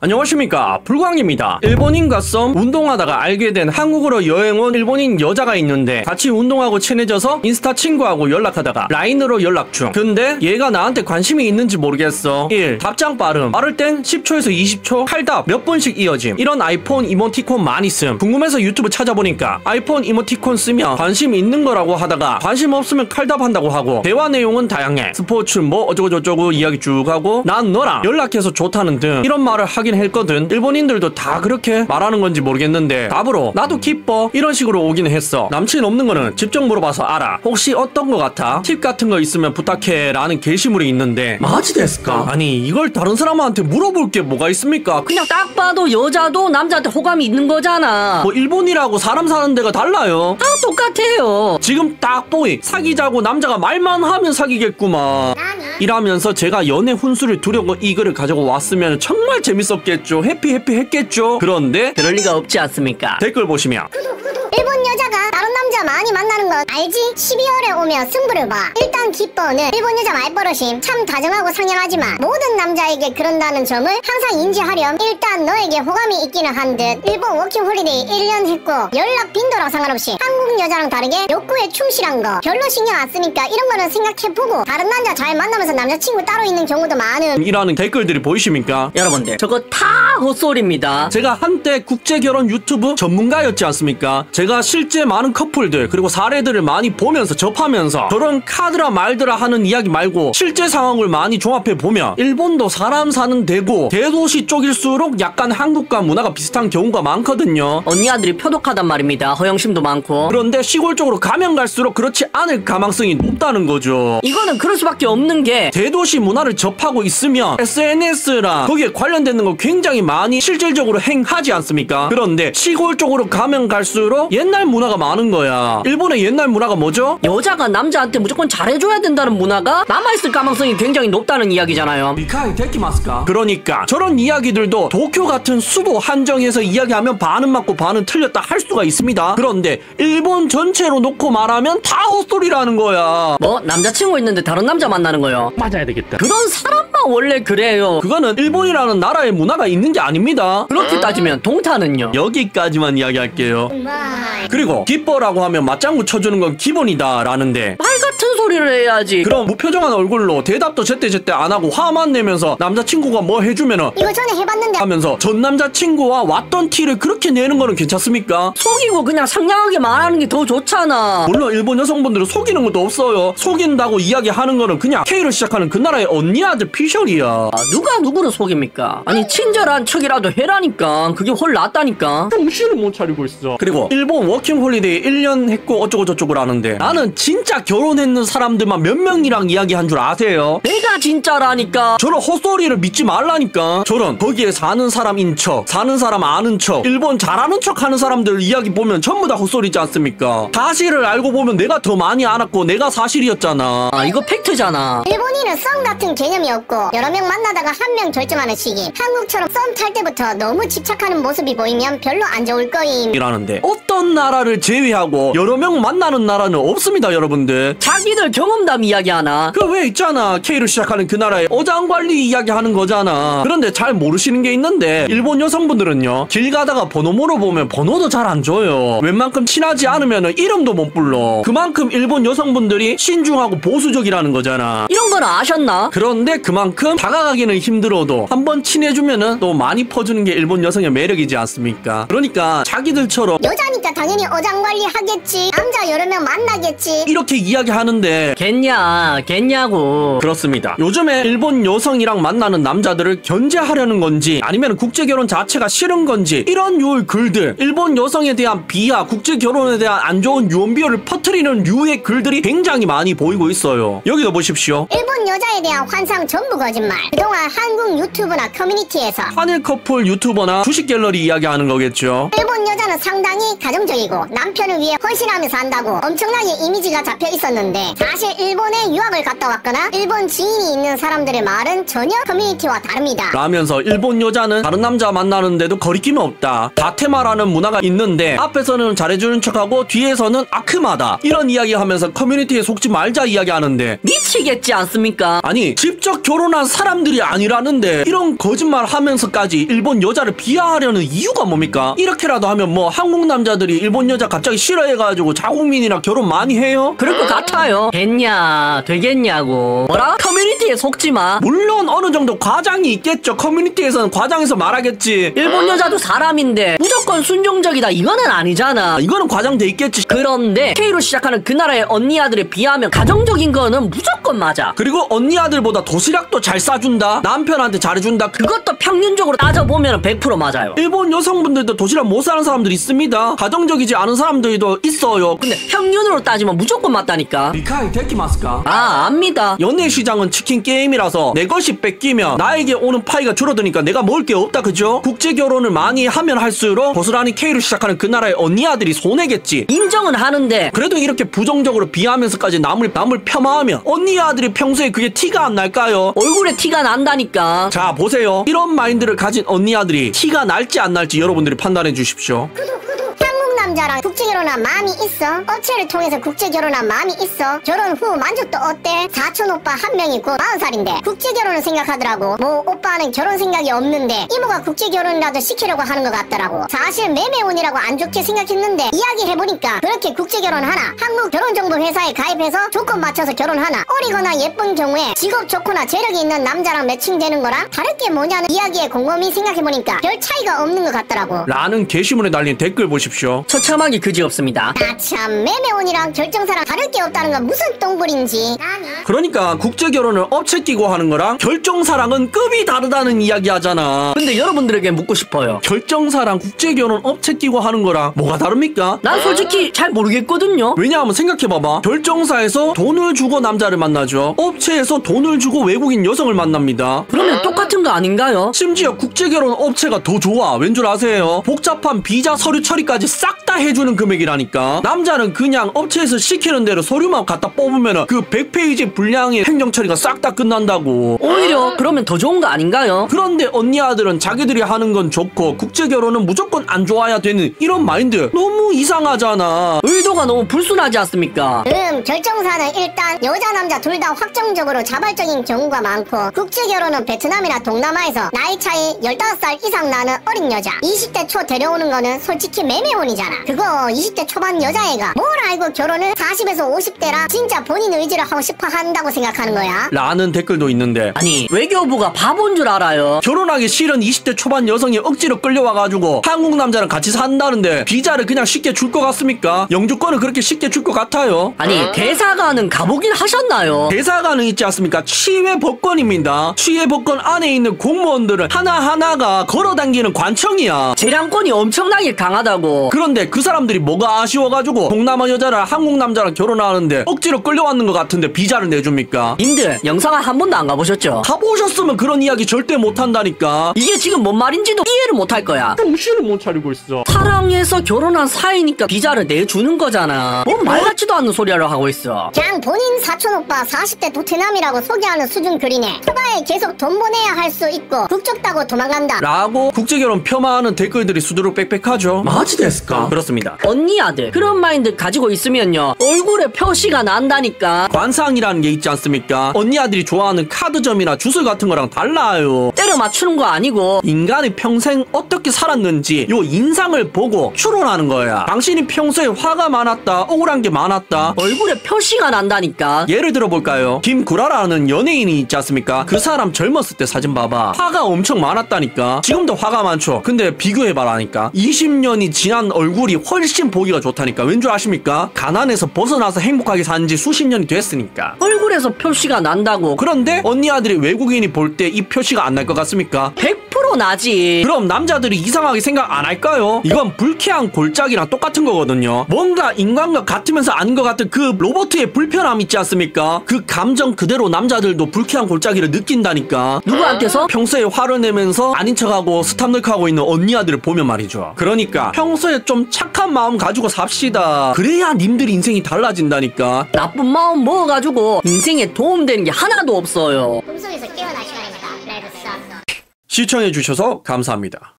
안녕하십니까, 불광입니다. 일본인과 썸 운동하다가 알게 된 한국으로 여행 온 일본인 여자가 있는데 같이 운동하고 친해져서 인스타 친구하고 연락하다가 라인으로 연락 중. 근데 얘가 나한테 관심이 있는지 모르겠어. 1. 답장 빠름. 빠를 땐 10초에서 20초 칼답 몇 번씩 이어짐. 이런 아이폰 이모티콘 많이 씀. 궁금해서 유튜브 찾아보니까 아이폰 이모티콘 쓰면 관심 있는 거라고 하다가 관심 없으면 칼답한다고 하고, 대화 내용은 다양해. 스포츠 뭐 어쩌고저쩌고 이야기 쭉 하고 난 너랑 연락해서 좋다는 등 이런 말을 하긴 했거든. 일본인들도 다 그렇게 말하는 건지 모르겠는데 답으로 나도 기뻐 이런 식으로 오긴 했어. 남친 없는 거는 직접 물어봐서 알아. 혹시 어떤 거 같아? 팁 같은 거 있으면 부탁해 라는 게시물이 있는데 마지 됐을까? 아니 이걸 다른 사람한테 물어볼 게 뭐가 있습니까? 그냥 딱 봐도 여자도 남자한테 호감이 있는 거잖아. 뭐 일본이라고 사람 사는 데가 달라요. 다 똑같아요. 지금 딱 보이 사귀자고 남자가 말만 하면 사귀겠구만 이라면서 제가 연애 훈수를 두려고 이 글을 가지고 왔으면 정말 재밌었겠죠. 해피 했겠죠. 그런데 그럴 리가 없지 않습니까? 댓글 보시면 일본 여자가 다른 남자 많이 만나는 거 알지? 12월에 오면 승부를 봐. 일단 기뻐는 일본 여자 말버릇임. 참 다정하고 상냥하지만 모든 남자에게 그런다는 점을 항상 인지하렴. 일단 너에게 호감이 있기는 한 듯. 일본 워킹 홀리데이 1년 했고 연락 빈도랑 상관없이 한국 여자랑 다르게 욕구에 충실한 거 별로 신경 안 쓰니까 이런 거는 생각해보고 다른 남자 잘 만나면서 남자친구 따로 있는 경우도 많음. 이라는 댓글들이 보이십니까? 여러분들 저거 다 헛소리입니다. 제가 한때 국제결혼 유튜브 전문가였지 않습니까? 제가 실제 많은 커플들 그리고 사례들을 많이 보면서 접하면서 저런 카드라 말드라 하는 이야기 말고 실제 상황을 많이 종합해보면 일본도 사람 사는 데고 대도시 쪽일수록 약간 한국과 문화가 비슷한 경우가 많거든요. 언니 아들이 표독하단 말입니다. 허영심도 많고. 그런데 시골 쪽으로 가면 갈수록 그렇지 않을 가망성이 높다는 거죠. 이거는 그럴 수밖에 없는 게 대도시 문화를 접하고 있으면 SNS랑 거기에 관련되는 거 굉장히 많이 실질적으로 행하지 않습니까? 그런데 시골 쪽으로 가면 갈수록 옛날 문화가 많은 거야. 일본의 옛날 문화가 뭐죠? 여자가 남자한테 무조건 잘해줘야 된다는 문화가 남아있을 가능성이 굉장히 높다는 이야기잖아요. 미카이 데키마스까? 그러니까 저런 이야기들도 도쿄 같은 수도 한정해서 이야기하면 반은 맞고 반은 틀렸다 할 수가 있습니다. 그런데 일본 전체로 놓고 말하면 다 헛소리라는 거야. 뭐 남자친구 있는데 다른 남자 만나는 거요? 맞아야 되겠다. 그런 사람만 원래 그래요. 그거는 일본이라는 나라의 문화가 있는 게 아닙니다. 그렇게 따지면 동타는요? 여기까지만 이야기할게요. 정말. 그리고 기뻐라고 하면 맞장구 쳐주는 건 기본이다 라는데 말 같은 소리를 해야지. 그럼 무표정한 얼굴로 대답도 제때제때 안 하고 화만 내면서 남자친구가 뭐 해주면은 이거 전에 해봤는데 하면서 전 남자친구와 왔던 티를 그렇게 내는 거는 괜찮습니까? 속이고 그냥 상냥하게 말하는 게 더 좋잖아. 물론 일본 여성분들은 속이는 것도 없어요. 속인다고 이야기하는 거는 그냥 K로 시작하는 그 나라의 언니 아들 피셜이야. 아, 누가 누구를 속입니까? 아니 친절한 척이라도 해라니까. 그게 훨 낫다니까. 정신을 못 차리고 있어. 그리고 일본 워킹 홀리데이 1년 했고 어쩌고 저쩌고 라는데 나는 진짜 결혼했는 사람들만 몇 명이랑 이야기한 줄 아세요? 내가 진짜라니까. 저런 헛소리를 믿지 말라니까. 저런 거기에 사는 사람인 척 사는 사람 아는 척 일본 잘하는 척 하는 사람들 이야기 보면 전부 다 헛소리지 않습니까? 사실을 알고 보면 내가 더 많이 알았고 내가 사실이었잖아. 아 이거 팩트잖아. 일본인은 썸 같은 개념이 없고 여러 명 만나다가 한 명 결정하는 시기. 한국처럼 썸 탈 때부터 너무 집착하는 모습이 보이면 별로 안 좋을 거임. 이라는데 어떤 나라를 제외하고 여러 명 만나는 나라는 없습니다 여러분들. 자기들 경험담 이야기하나? 그 왜 있잖아 K로 시작하는 그 나라의 어장관리 이야기하는 거잖아. 그런데 잘 모르시는 게 있는데 일본 여성분들은요 길 가다가 번호 물어보면 번호도 잘 안 줘요. 웬만큼 친하지 않으면 이름도 못 불러. 그만큼 일본 여성분들이 신중하고 보수적이라는 거잖아. 이런 건 아셨나? 그런데 그만큼 다가가기는 힘들어도 한번 친해주면은 또 많이 퍼주는 게 일본 여성의 매력이지 않습니까? 그러니까 자기들처럼 여자니까 당연히 어장관리 하겠지. 남자 여러 명 만나겠지. 이렇게 이야기하는데 겠냐고. 그렇습니다. 요즘에 일본 여성이랑 만나는 남자들을 견제하려는 건지 아니면 국제결혼 자체가 싫은 건지 이런 류의 글들, 일본 여성에 대한 비하, 국제결혼에 대한 안 좋은 유언비어를 퍼뜨리는 류의 글들이 굉장히 많이 보이고 있어요. 여기도 보십시오. 일본 여자에 대한 환상 전부 거짓말. 그동안 한국 유튜브나 커뮤니티에서 한일 커플 유튜버나 주식 갤러리 이야기하는 거겠죠. 일본 여자는 상당히 가정적이고 남편을 위해 헌신하며 산다고 엄청나게 이미지가 잡혀 있었는데 사실 일본에 유학을 갔다 왔거나 일본 지인이 있는 사람들의 말은 전혀 커뮤니티와 다릅니다. 라면서 일본 여자는 다른 남자 만나는데도 거리낌이 없다. 다테마라는 문화가 있는데 앞에서는 잘해주는 척하고 뒤에서는 아크마다. 이런 이야기하면서 커뮤니티에 속지 말자 이야기하는데 미치겠지 않습니까? 아니 직접 결혼한 사람들이 아니라는데 이런 거짓말 하면서까지 일본 여자를 비하하려는 이유가 뭡니까? 이렇게라도 하면 뭐 한국 남자들이 일본 여자 갑자기 싫어해가지고 자국민이랑 결혼 많이 해요? 그럴 것 같아요. 됐냐 되겠냐고. 뭐라? 커뮤니티에 속지마. 물론 어느 정도 과장이 있겠죠. 커뮤니티에서는 과장해서 말하겠지. 일본 여자도 사람인데 무조건 순종적이다 이거는 아니잖아. 이거는 과장돼 있겠지. 그런데 K로 시작하는 그 나라의 언니 아들에 비하면 가정적인 거는 무조건 맞아. 그리고 언니 아들보다 도시락도 잘 싸준다. 남편한테 잘해준다. 그것도 평균적으로 따져보면 100% 맞아요. 일본 여성분들도 도시락 못 사는 사람들 있습니다. 가정적이지 않은 사람들도 있어요. 근데 평균으로 따지면 무조건 맞다니까. 리카이 데키마스까? 아 압니다. 연애 시장은 치킨 게임이라서 내 것이 뺏기면 나에게 오는 파이가 줄어드니까 내가 먹을 게 없다 그죠? 국제 결혼을 많이 하면 할수록 고스란히 K로 시작하는 그 나라의 언니 아들이 손해겠지. 인정은 하는데 그래도 이렇게 부정적으로 비하면서까지 남을 폄하하면 언니 아들이 평소에 그게 티가 안 날까요? 얼굴에 티가 난다니까. 자 보세요. 이런 마인드를 가진 언니 아들이 티가 날지 안 날지 여러분들이 판단해 주십시오. 한국 남자랑 국제결혼한 마음이 있어? 업체를 통해서 국제결혼한 마음이 있어? 결혼 후 만족도 어때? 사촌 오빠 한 명 있고 40살인데 국제결혼을 생각하더라고. 뭐 오빠는 결혼 생각이 없는데 이모가 국제결혼이라도 시키려고 하는 것 같더라고. 사실 매매혼이라고 안 좋게 생각했는데 이야기해보니까 그렇게 국제결혼하나 한국 결혼정보회사에 가입해서 조건 맞춰서 결혼하나 어리거나 예쁜 경우에 직업 좋거나 재력이 있는 남자랑 매칭되는 거랑 다를 게 뭐냐는 이야기에 곰곰이 생각해보니까 별 차이가 없는 것 같더라고. 라는 게시물에 달린 댓글 보십시오. 처참하기 그지없습니다. 참 매매혼이랑 결정사랑 다를 게 없다는 건 무슨 똥불인지. 그러니까 국제결혼을 업체 끼고 하는 거랑 결정사랑은 급이 다르다는 이야기 하잖아. 근데 여러분들에게 묻고 싶어요. 결정사랑 국제결혼 업체 끼고 하는 거랑 뭐가 다릅니까? 난 솔직히 잘 모르겠거든요. 왜냐하면 생각해봐봐. 결정사에서 돈을 주고 남자를 만나죠. 업체에서 돈을 주고 외국인 여성을 만납니다. 그러면 똑같은 거 아닌가요? 심지어 국제결혼 업체가 더 좋아. 왠 줄 아세요? 복잡한 비자 서류 처리까지 싹 다 해주는 금액이라니까. 남자는 그냥 업체에서 시키는 대로 서류만 갖다 뽑으면 그 100페이지 분량의 행정 처리가 싹 다 끝난다고. 오히려 그러면 더 좋은 거 아닌가요? 그런데 언니 아들은 자기들이 하는 건 좋고 국제결혼은 무조건 안 좋아야 되는 이런 마인드 너무 이상하잖아. 의도가 너무 불순하지 않습니까? 결정사는 일단 여자 남자 둘 다 확정적으로 자발적인 경우가 많고 국제결혼은 베트남이나 동남아에서 나이 차이 15살 이상 나는 어린 여자 20대 초 데려오는 거는 솔직히 매매혼이잖아. 그거 20대 초반 여자애가 뭘 알고 결혼을 40에서 50대라 진짜 본인 의지를 하고 싶어 한다고 생각하는 거야? 라는 댓글도 있는데 아니 외교부가 바본 줄 알아요. 결혼하기 싫은 20대 초반 여성이 억지로 끌려와가지고 한국 남자랑 같이 산다는데 비자를 그냥 쉽게 줄 것 같습니까? 영주권을 그렇게 쉽게 줄 것 같아요? 아니 대사관은 가보긴 하셨나요? 대사관은 있지 않습니까? 취해법권입니다. 취해법권 안에 있는 공무원들은 하나하나가 걸어당기는 관청이야. 재량권이 엄청나게 강하다고. 그런데 그 사람들이 뭐가 아쉬워가지고 동남아 여자랑 한국 남자랑 결혼하는데 억지로 끌려왔는 것 같은데 비자를 내줍니까? 님들 영상을 한 번도 안 가보셨죠? 가보셨으면 그런 이야기 절대 못한다니까. 이게 지금 뭔 말인지도 이해를 못할 거야. 정신을 못 차리고 있어. 사랑해서 결혼한 사이니까 비자를 내주는 거잖아. 뭔 말 같지도 않는 소리를 하고 있어. 그냥 본인 사촌 오빠 40대 도태남이라고 소개하는 수준 글이네. 휴가에 계속 돈 보내야 할 수 있고 국적다고 도망간다 라고 국제결혼 폄하하는 댓글들이 수두룩 빽빽하죠. 마지 됐을까? 그렇습니다. 언니 아들 그런 마인드 가지고 있으면요 얼굴에 표시가 난다니까. 관상이라는 게 있지 않습니까? 언니 아들이 좋아하는 카드점이나 주술 같은 거랑 달라요. 때려 맞추는 거 아니고 인간이 평생 어떻게 살았는지 요 인상을 보고 추론하는 거야. 당신이 평소에 화가 많았다, 억울한 게 많았다, 얼굴에 표시가 난다니까. 예를 들어볼까요? 김구라라는 연예인이 있지 않습니까? 그 사람 젊었을 때 사진 봐봐. 화가 엄청 많았다니까. 지금도 화가 많죠. 근데 비교해봐라니까. 20년이 지난 얼굴이 훨씬 보기가 좋다니까. 왠 줄 아십니까? 가난에서 벗어나서 행복하게 산 지 수십 년이 됐으니까. 얼굴에서 표시가 난다고. 그런데 언니 아들이 외국인이 볼 때 이 표시가 안 날 것 같습니까? 100% 나지. 그럼 남자들이 이상하게 생각 안 할까요? 이건 불쾌한 골짜기랑 똑같은 거거든요. 뭔가 인간과 같으면서 아닌 것 같은 그 로봇의 불편함 있지 않습니까? 그 감정 그대로 남자들도 불쾌한 골짜기를 느낀다니까. 누구한테서? 평소에 화를 내면서 아닌 척하고 스탑너크하고 있는 언니 아들을 보면 말이죠. 그러니까 평소에 좀 착한 마음 가지고 삽시다. 그래야 님들 인생이 달라진다니까. 나쁜 마음 먹어가지고 인생에 도움되는 게 하나도 없어요. 꿈속에서 깨어날 시간입니다. 레드 썬. 시청해주셔서 감사합니다.